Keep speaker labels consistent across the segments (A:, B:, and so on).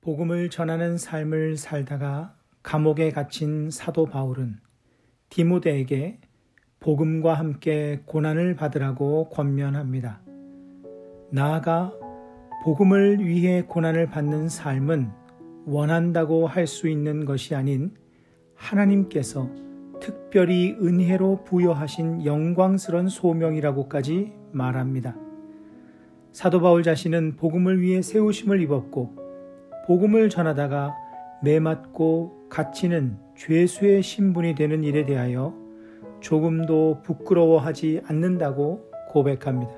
A: 복음을 전하는 삶을 살다가 감옥에 갇힌 사도 바울은 디모데에게 복음과 함께 고난을 받으라고 권면합니다. 나아가 복음을 위해 고난을 받는 삶은 원한다고 할 수 있는 것이 아닌 하나님께서 특별히 은혜로 부여하신 영광스러운 소명이라고까지 말합니다. 사도 바울 자신은 복음을 위해 세우심을 입었고 복음을 전하다가 매맞고 갇히는 죄수의 신분이 되는 일에 대하여 조금도 부끄러워하지 않는다고 고백합니다.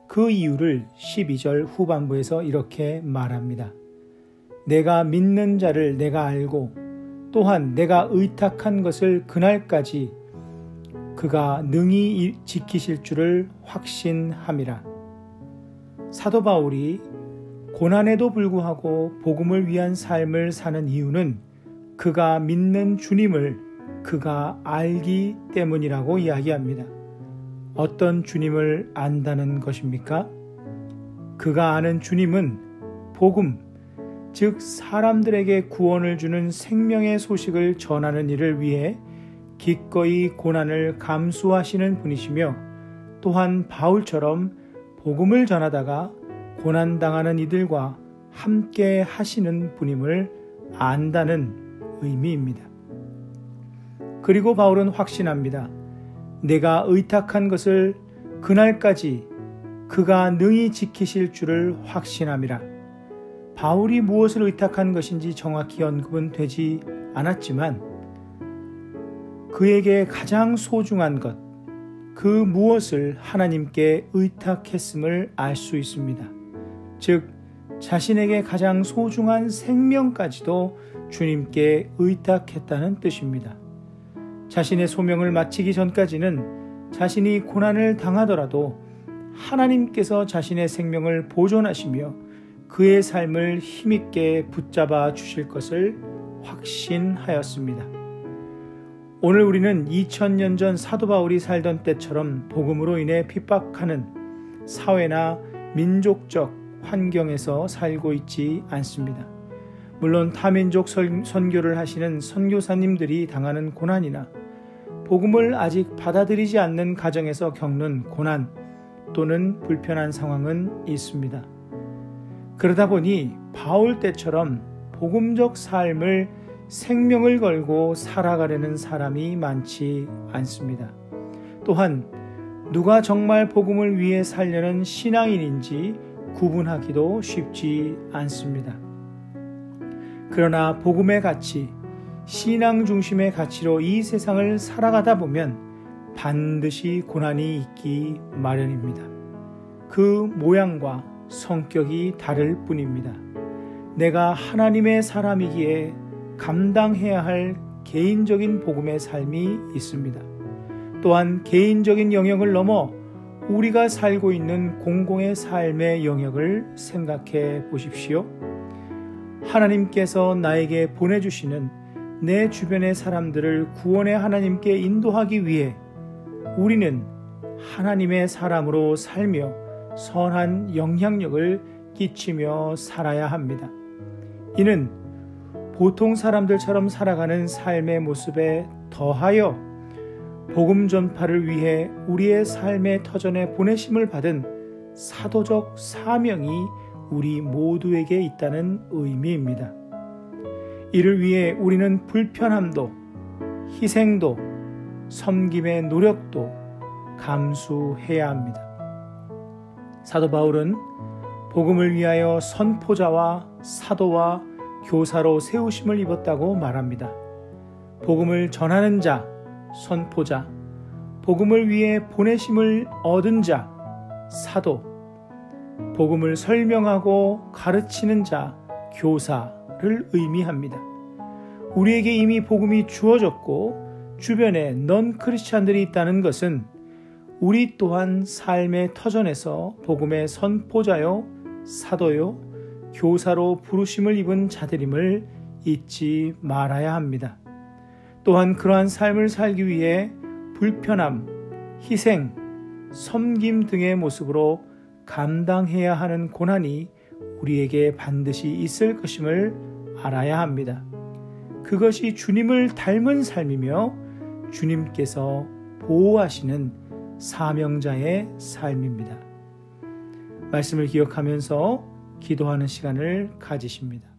A: 그 이유를 12절 후반부에서 이렇게 말합니다. 내가 믿는 자를 내가 알고 또한 내가 의탁한 것을 그날까지 그가 능히 지키실 줄을 확신함이라. 사도 바울이 고난에도 불구하고 복음을 위한 삶을 사는 이유는 그가 믿는 주님을 그가 알기 때문이라고 이야기합니다. 어떤 주님을 안다는 것입니까? 그가 아는 주님은 복음, 즉 사람들에게 구원을 주는 생명의 소식을 전하는 일을 위해 기꺼이 고난을 감수하시는 분이시며 또한 바울처럼 복음을 전하다가 고난당하는 이들과 함께 하시는 분임을 안다는 의미입니다. 그리고 바울은 확신합니다. 내가 의탁한 것을 그날까지 그가 능히 지키실 줄을 확신함이라. 바울이 무엇을 의탁한 것인지 정확히 언급은 되지 않았지만 그에게 가장 소중한 것, 그 무엇을 하나님께 의탁했음을 알 수 있습니다. 즉 자신에게 가장 소중한 생명까지도 주님께 의탁했다는 뜻입니다. 자신의 소명을 마치기 전까지는 자신이 고난을 당하더라도 하나님께서 자신의 생명을 보존하시며 그의 삶을 힘있게 붙잡아 주실 것을 확신하였습니다. 오늘 우리는 2000년 전 사도 바울이 살던 때처럼 복음으로 인해 핍박하는 사회나 민족적 환경에서 살고 있지 않습니다. 물론 타민족 선교를 하시는 선교사님들이 당하는 고난이나 복음을 아직 받아들이지 않는 가정에서 겪는 고난 또는 불편한 상황은 있습니다. 그러다 보니 바울 때처럼 복음적 삶을 생명을 걸고 살아가려는 사람이 많지 않습니다. 또한 누가 정말 복음을 위해 살려는 신앙인인지 구분하기도 쉽지 않습니다. 그러나 복음의 가치, 신앙 중심의 가치로 이 세상을 살아가다 보면 반드시 고난이 있기 마련입니다. 그 모양과 성격이 다를 뿐입니다. 내가 하나님의 사람이기에 감당해야 할 개인적인 복음의 삶이 있습니다. 또한 개인적인 영역을 넘어 우리가 살고 있는 공공의 삶의 영역을 생각해 보십시오. 하나님께서 나에게 보내주시는 내 주변의 사람들을 구원의 하나님께 인도하기 위해 우리는 하나님의 사람으로 살며 선한 영향력을 끼치며 살아야 합니다. 이는 보통 사람들처럼 살아가는 삶의 모습에 더하여 복음 전파를 위해 우리의 삶의 터전에 보내심을 받은 사도적 사명이 우리 모두에게 있다는 의미입니다. 이를 위해 우리는 불편함도, 희생도, 섬김의 노력도 감수해야 합니다. 사도 바울은 복음을 위하여 선포자와 사도와 교사로 세우심을 입었다고 말합니다. 복음을 전하는 자, 선포자, 복음을 위해 보내심을 얻은 자, 사도, 복음을 설명하고 가르치는 자, 교사를 의미합니다. 우리에게 이미 복음이 주어졌고 주변에 넌 크리스찬들이 있다는 것은 우리 또한 삶의 터전에서 복음의 선포자요, 사도요, 교사로 부르심을 입은 자들임을 잊지 말아야 합니다. 또한 그러한 삶을 살기 위해 불편함, 희생, 섬김 등의 모습으로 감당해야 하는 고난이 우리에게 반드시 있을 것임을 알아야 합니다. 그것이 주님을 닮은 삶이며 주님께서 보호하시는 사명자의 삶입니다. 말씀을 기억하면서 기도하는 시간을 가지십니다.